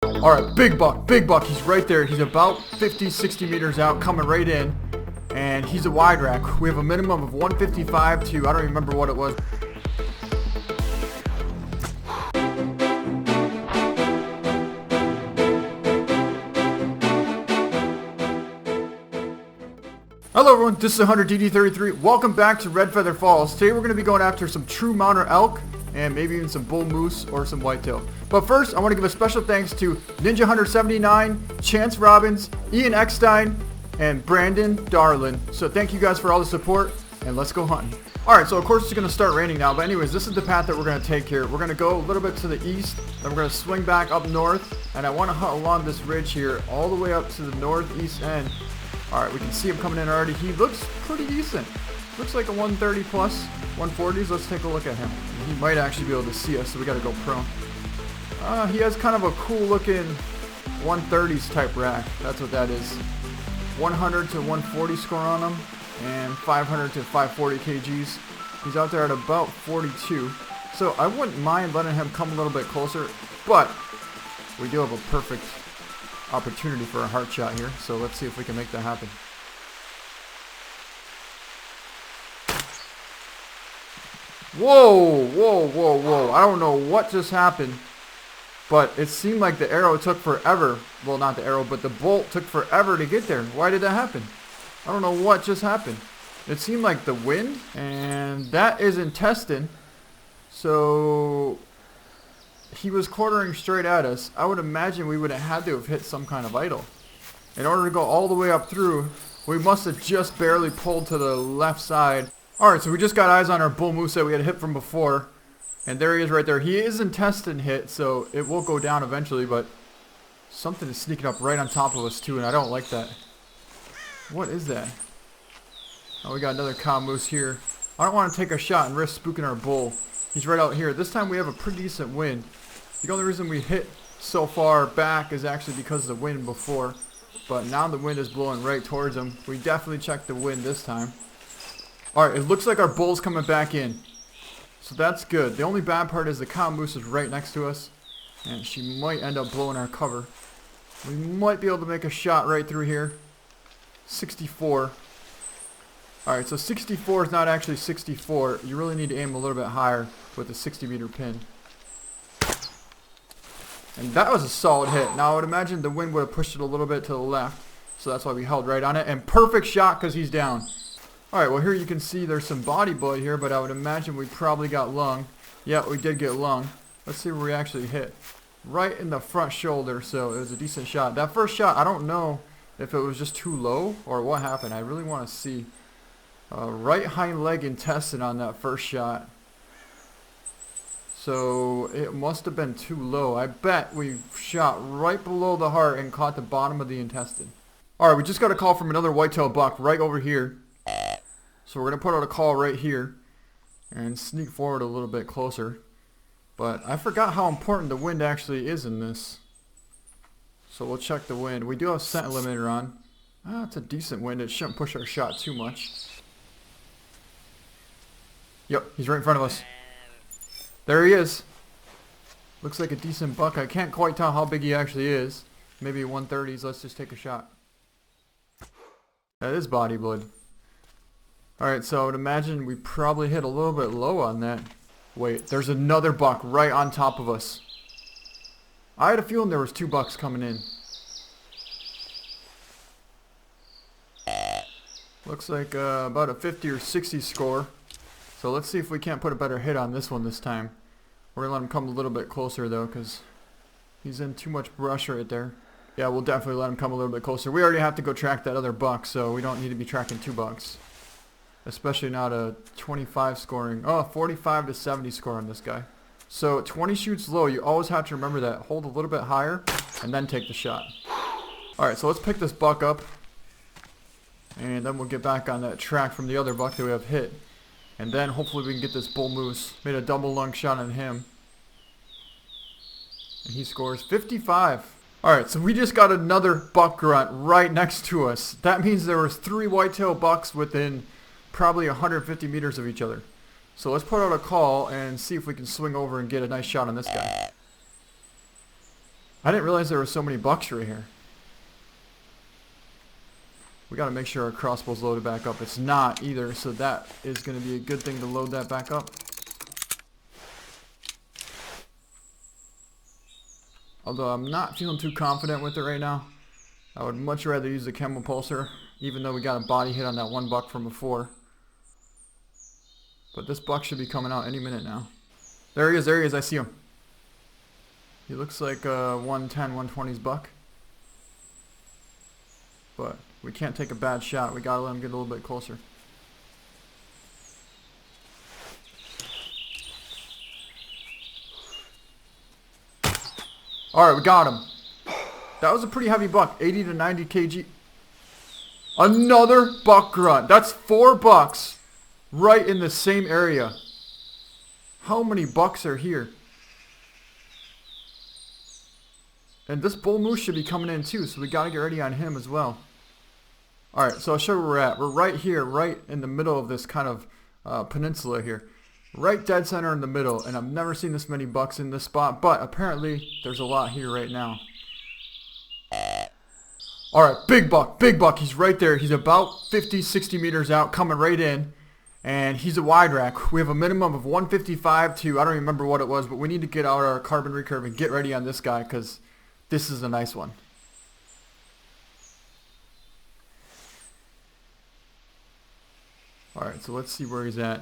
Alright, big buck, big buck. He's right there. He's about 50, 60 meters out, coming right in. And he's a wide rack. We have a minimum of 155 to, I don't remember what it was. Hello everyone, this is TheHunter DD33. Welcome back to Redfeather Falls. Today we're going to be going after some true mountain elk and maybe even some bull moose or some whitetail. But first, I want to give a special thanks to Ninja Hunter 79, Chance Robbins, Ian Eckstein, and Brandon Darlin. So thank you guys for all the support, and let's go hunting. Alright, so of course it's going to start raining now, but anyways, this is the path that we're going to take here. We're going to go a little bit to the east, then we're going to swing back up north, and I want to hunt along this ridge here all the way up to the northeast end. Alright, we can see him coming in already. He looks pretty decent. Looks like a 130 plus, 140s. Let's take a look at him. He might actually be able to see us, so we gotta go prone. He has kind of a cool looking 130s type rack. That's what that is. 100 to 140 score on him, and 500 to 540 kgs. He's out there at about 42. So I wouldn't mind letting him come a little bit closer, but we do have a perfect opportunity for a heart shot here, so let's see if we can make that happen. Whoa, whoa, whoa, whoa. I don't know what just happened, but it seemed like the arrow took forever. Well, not the arrow, but the bolt took forever to get there. Why did that happen? I don't know what just happened. It seemed like the wind, and that is intestine. So he was quartering straight at us. I would imagine we would have had to have hit some kind of idol. In order to go all the way up through, we must have just barely pulled to the left side. Alright, so we just got eyes on our bull moose that we had hit from before. And there he is right there. He is intestine hit, so it will go down eventually, but something is sneaking up right on top of us too, and I don't like that. What is that? Oh, we got another cow moose here. I don't want to take a shot and risk spooking our bull. He's right out here. This time we have a pretty decent wind. The only reason we hit so far back is actually because of the wind before. But now the wind is blowing right towards him. We definitely checked the wind this time. Alright, it looks like our bull's coming back in. So that's good. The only bad part is the cow moose is right next to us. And she might end up blowing our cover. We might be able to make a shot right through here. 64. Alright, so 64 is not actually 64. You really need to aim a little bit higher with a 60 meter pin. And that was a solid hit. Now I would imagine the wind would have pushed it a little bit to the left. So that's why we held right on it. And perfect shot because he's down. Alright, well here you can see there's some body blood here, but I would imagine we probably got lung. Yeah, we did get lung. Let's see where we actually hit. Right in the front shoulder, so it was a decent shot. That first shot, I don't know if it was just too low or what happened. I really want to see. Right hind leg intestine on that first shot. So it must have been too low. I bet we shot right below the heart and caught the bottom of the intestine. Alright, we just got a call from another whitetail buck right over here. So we're going to put out a call right here and sneak forward a little bit closer. But I forgot how important the wind actually is in this. So we'll check the wind. We do have scent limiter on. It's a decent wind. It shouldn't push our shot too much. Yep, he's right in front of us. There he is. Looks like a decent buck. I can't quite tell how big he actually is. Maybe 130s. Let's just take a shot. That is body blood. Alright, so I would imagine we probably hit a little bit low on that. Wait, there's another buck right on top of us. I had a feeling there was two bucks coming in. Looks like about a 50 or 60 score. So let's see if we can't put a better hit on this one this time. We're going to let him come a little bit closer though, because he's in too much brush right there. Yeah, we'll definitely let him come a little bit closer. We already have to go track that other buck, so we don't need to be tracking two bucks. Especially not a 25 scoring. Oh, 45 to 70 score on this guy. So 20 shoots low. You always have to remember that. Hold a little bit higher and then take the shot. Alright, so let's pick this buck up. And then we'll get back on that track from the other buck that we have hit. And then hopefully we can get this bull moose. Made a double lung shot on him. And he scores 55. Alright, so we just got another buck grunt right next to us. That means there was 3 whitetail bucks within probably 150 meters of each other. So let's put out a call and see if we can swing over and get a nice shot on this guy. I didn't realize there were so many bucks right here. We got to make sure our crossbow's loaded back up. It's not either, so that is going to be a good thing to load that back up. Although I'm not feeling too confident with it right now. I would much rather use the Camel Pulsar, even though we got a body hit on that one buck from before. But this buck should be coming out any minute now. There he is, I see him. He looks like a 110, 120s buck. But we can't take a bad shot. We gotta let him get a little bit closer. Alright, we got him. That was a pretty heavy buck. 80 to 90 kg. Another buck grunt. That's 4 bucks right in the same area. How many bucks are here? And this bull moose should be coming in too, so we gotta get ready on him as well. Alright, so I'll show you where we're at. We're right here, right in the middle of this kind of peninsula here. Right dead center in the middle, and I've never seen this many bucks in this spot, but apparently there's a lot here right now. Alright, big buck, he's right there. He's about 50, 60 meters out, coming right in, and he's a wide rack. We have a minimum of 155 to, I don't remember what it was, but we need to get out our carbon recurve and get ready on this guy, because this is a nice one. Alright, so let's see where he's at.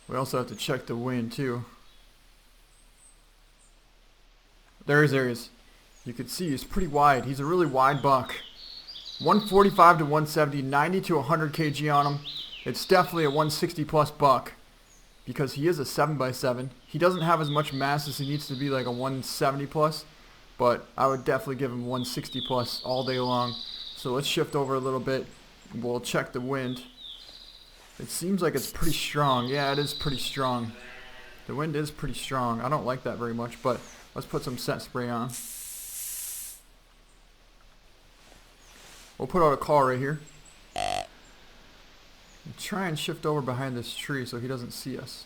We also have to check the wind too. There he is. You can see he's pretty wide. He's a really wide buck. 145 to 170, 90 to 100 kg on him. It's definitely a 160 plus buck because he is a 7x7. He doesn't have as much mass as he needs to be, like a 170 plus, but I would definitely give him 160 plus all day long. So let's shift over a little bit. We'll check the wind. It seems like it's pretty strong. Yeah, it is pretty strong. The wind is pretty strong. I don't like that very much, but let's put some scent spray on. We'll put out a call right here. And try and shift over behind this tree so he doesn't see us.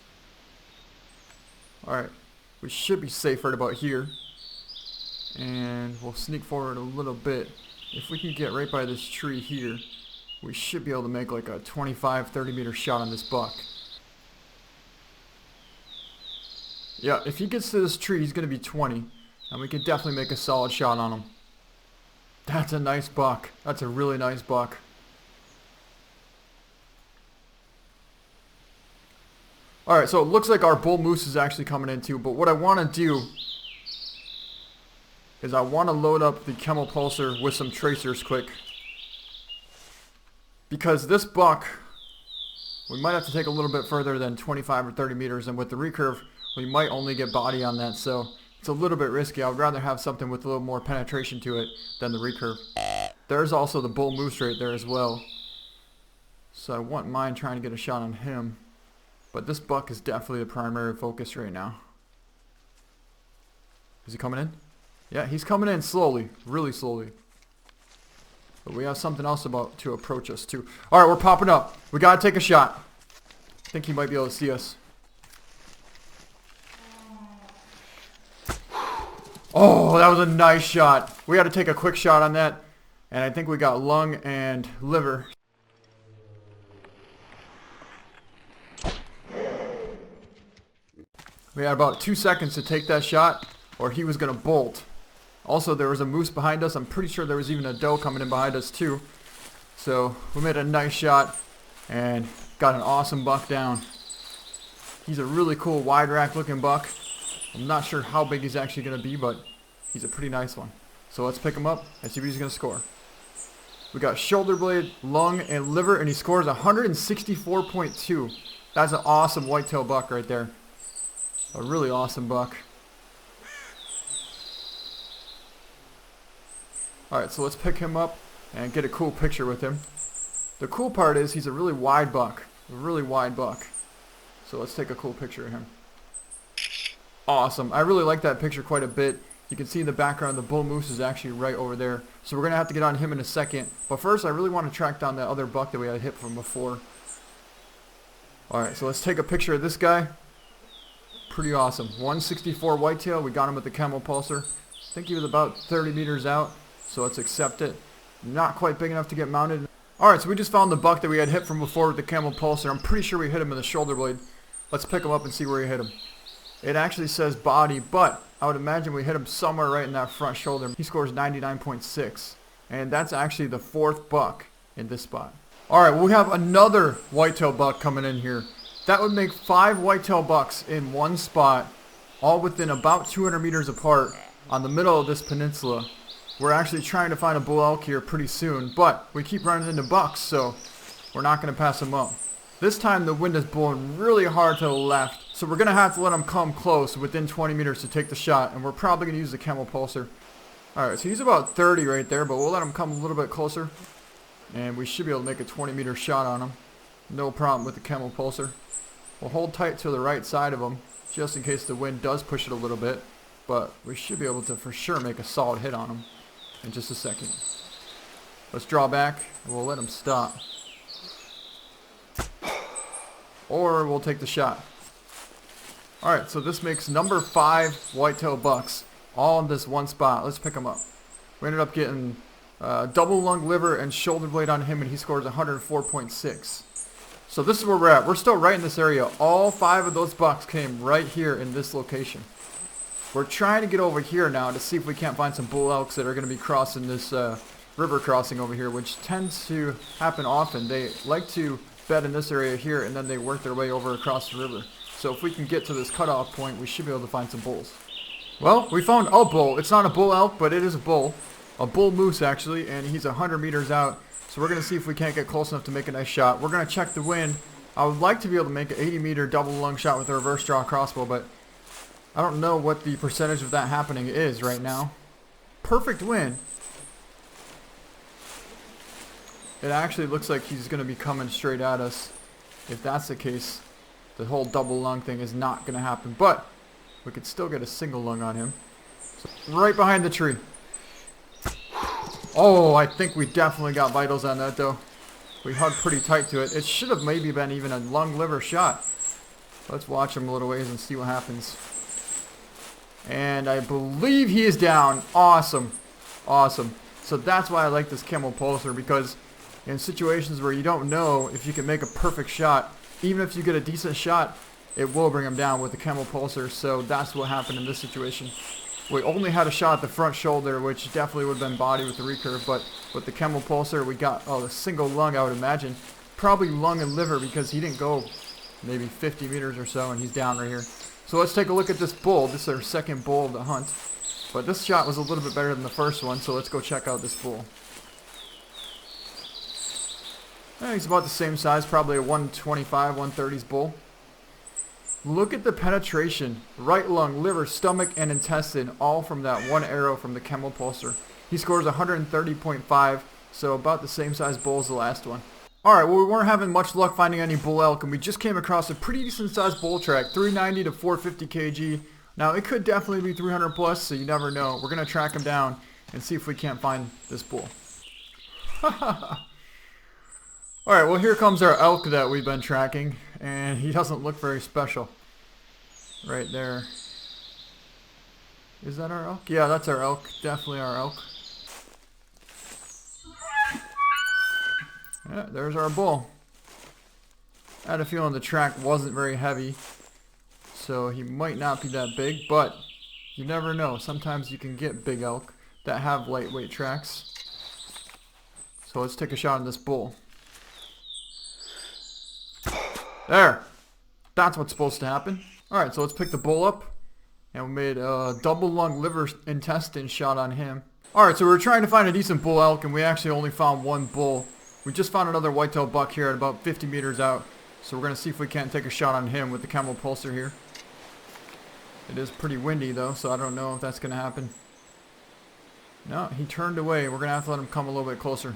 Alright, we should be safe right about here. And we'll sneak forward a little bit. If we can get right by this tree here, we should be able to make like a 25, 30 meter shot on this buck. Yeah, if he gets to this tree, he's going to be 20. And we can definitely make a solid shot on him. That's a nice buck. That's a really nice buck. Alright, so it looks like our bull moose is actually coming in too. But what I want to do is I want to load up the Camel Pulsar with some tracers quick. Because this buck, we might have to take a little bit further than 25 or 30 meters. And with the recurve, we might only get body on that. So it's a little bit risky. I would rather have something with a little more penetration to it than the recurve. There's also the bull moose right there as well. So I wouldn't mind trying to get a shot on him. But this buck is definitely the primary focus right now. Is he coming in? Yeah, he's coming in slowly. Really slowly. But we have something else about to approach us too. Alright, we're popping up. We gotta take a shot. I think he might be able to see us. Oh, that was a nice shot. We had to take a quick shot on that. And I think we got lung and liver. We had about 2 seconds to take that shot, or he was going to bolt. Also, there was a moose behind us. I'm pretty sure there was even a doe coming in behind us too. So we made a nice shot and got an awesome buck down. He's a really cool wide rack looking buck. I'm not sure how big he's actually going to be, but he's a pretty nice one. So let's pick him up and see what he's going to score. We got shoulder blade, lung, and liver, and he scores 164.2. That's an awesome whitetail buck right there. A really awesome buck. Alright, so let's pick him up and get a cool picture with him. The cool part is he's a really wide buck. A really wide buck. So let's take a cool picture of him. Awesome. I really like that picture quite a bit. You can see in the background the bull moose is actually right over there. So we're going to have to get on him in a second. But first I really want to track down that other buck that we had hit from before. Alright, so let's take a picture of this guy. Pretty awesome. 164 whitetail. We got him with the camel pulsar. I think he was about 30 meters out, so let's accept it. Not quite big enough to get mounted. Alright, so we just found the buck that we had hit from before with the camel pulsar. I'm pretty sure we hit him in the shoulder blade. Let's pick him up and see where we hit him. It actually says body, but I would imagine we hit him somewhere right in that front shoulder. He scores 99.6, and that's actually the 4th buck in this spot. Alright, we have another whitetail buck coming in here. That would make 5 whitetail bucks in one spot, all within about 200 meters apart on the middle of this peninsula. We're actually trying to find a bull elk here pretty soon, but we keep running into bucks, so we're not going to pass them up. This time the wind is blowing really hard to the left, so we're going to have to let him come close within 20 meters to take the shot, and we're probably going to use the camel pulsar. Alright, so he's about 30 right there, but we'll let him come a little bit closer, and we should be able to make a 20 meter shot on him. No problem with the camel pulsar. We'll hold tight to the right side of him, just in case the wind does push it a little bit, but we should be able to for sure make a solid hit on him in just a second. Let's draw back, and we'll let him stop. Or we'll take the shot. Alright, so this makes number 5 whitetail bucks, all in this one spot. Let's pick him up. We ended up getting double lung, liver, and shoulder blade on him, and he scores 104.6. So this is where we're at. We're still right in this area. All 5 of those bucks came right here in this location. We're trying to get over here now to see if we can't find some bull elks that are going to be crossing this river crossing over here, which tends to happen often. They like to bed in this area here, and then they work their way over across the river. So if we can get to this cutoff point, we should be able to find some bulls. Well, we found a bull. It's not a bull elk, but it is a bull. A bull moose, actually, and he's 100 meters out. So we're going to see if we can't get close enough to make a nice shot. We're going to check the wind. I would like to be able to make an 80 meter double lung shot with a reverse draw crossbow, but I don't know what the percentage of that happening is right now. Perfect wind. It actually looks like he's going to be coming straight at us. If that's the case, the whole double lung thing is not going to happen, but we could still get a single lung on him. So right behind the tree. Oh, I think we definitely got vitals on that, though. We hugged pretty tight to it. It should have maybe been even a lung liver shot. Let's watch him a little ways and see what happens. And I believe he is down. Awesome. Awesome. So that's why I like this camel pulsar, because in situations where you don't know if you can make a perfect shot, even if you get a decent shot, it will bring him down with the camel pulsar. So that's what happened in this situation. We only had a shot at the front shoulder, which definitely would have been body with the recurve, but with the camel pulsar, we got a single lung, I would imagine. Probably lung and liver, because he didn't go maybe 50 meters or so, and he's down right here. So let's take a look at this bull. This is our second bull of the hunt. But this shot was a little bit better than the first one, so let's go check out this bull. He's about the same size, probably a 125, 130s bull. Look at the penetration. Right lung, liver, stomach, and intestine, all from that one arrow from the camel pulsar. He scores 130.5, so about the same size bull as the last one. Alright, well, we weren't having much luck finding any bull elk, and we just came across a pretty decent sized bull track, 390 to 450 kg. Now, it could definitely be 300 plus, so you never know. We're going to track him down and see if we can't find this bull. Alright, well, here comes our elk that we've been tracking, and he doesn't look very special. Right there. Is that our elk? Yeah, that's our elk. Definitely our elk. Yeah, there's our bull. I had a feeling the track wasn't very heavy, so he might not be that big, but you never know. Sometimes you can get big elk that have lightweight tracks. So let's take a shot on this bull. There! That's what's supposed to happen. Alright, so let's pick the bull up. And we made a double lung liver intestine shot on him. Alright, so we were trying to find a decent bull elk, and we actually only found one bull. We just found another whitetail buck here at about 50 meters out. So we're going to see if we can't take a shot on him with the camel pulsar here. It is pretty windy though, so I don't know if that's going to happen. No, he turned away. We're going to have to let him come a little bit closer.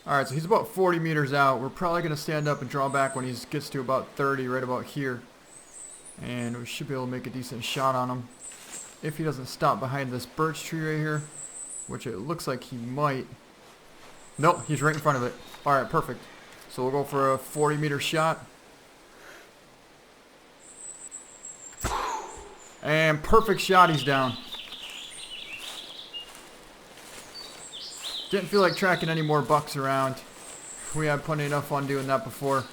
Alright, so he's about 40 meters out. We're probably going to stand up and draw back when he gets to about 30, right about here. And we should be able to make a decent shot on him. If he doesn't stop behind this birch tree right here, which it looks like he might. Nope, he's right in front of it. Alright, perfect. So we'll go for a 40 meter shot. And perfect shot, he's down. Didn't feel like tracking any more bucks around. We had plenty enough fun doing that before.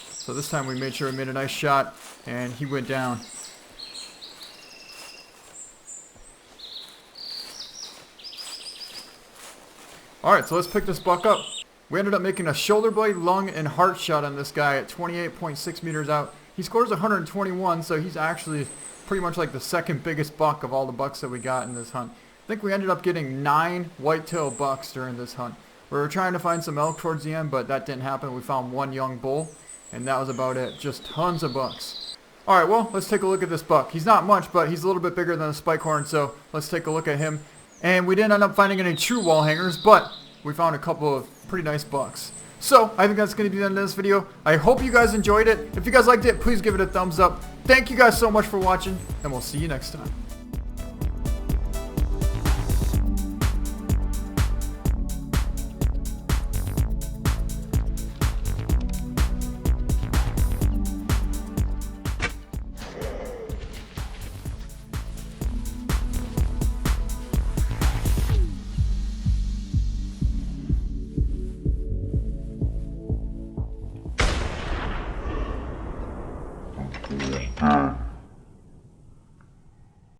So this time we made sure we made a nice shot, and he went down. Alright, so let's pick this buck up. We ended up making a shoulder blade, lung, and heart shot on this guy at 28.6 meters out. He scores 121, so he's actually pretty much like the second biggest buck of all the bucks that we got in this hunt. I think we ended up getting 9 whitetail bucks during this hunt. We were trying to find some elk towards the end, but that didn't happen. We found 1 young bull, and that was about it. Just tons of bucks. Alright, well, let's take a look at this buck. He's not much, but he's a little bit bigger than a spike horn, so let's take a look at him. And we didn't end up finding any true wall hangers, but we found a couple of pretty nice bucks. So, I think that's going to be the end of this video. I hope you guys enjoyed it. If you guys liked it, please give it a thumbs up. Thank you guys so much for watching, and we'll see you next time.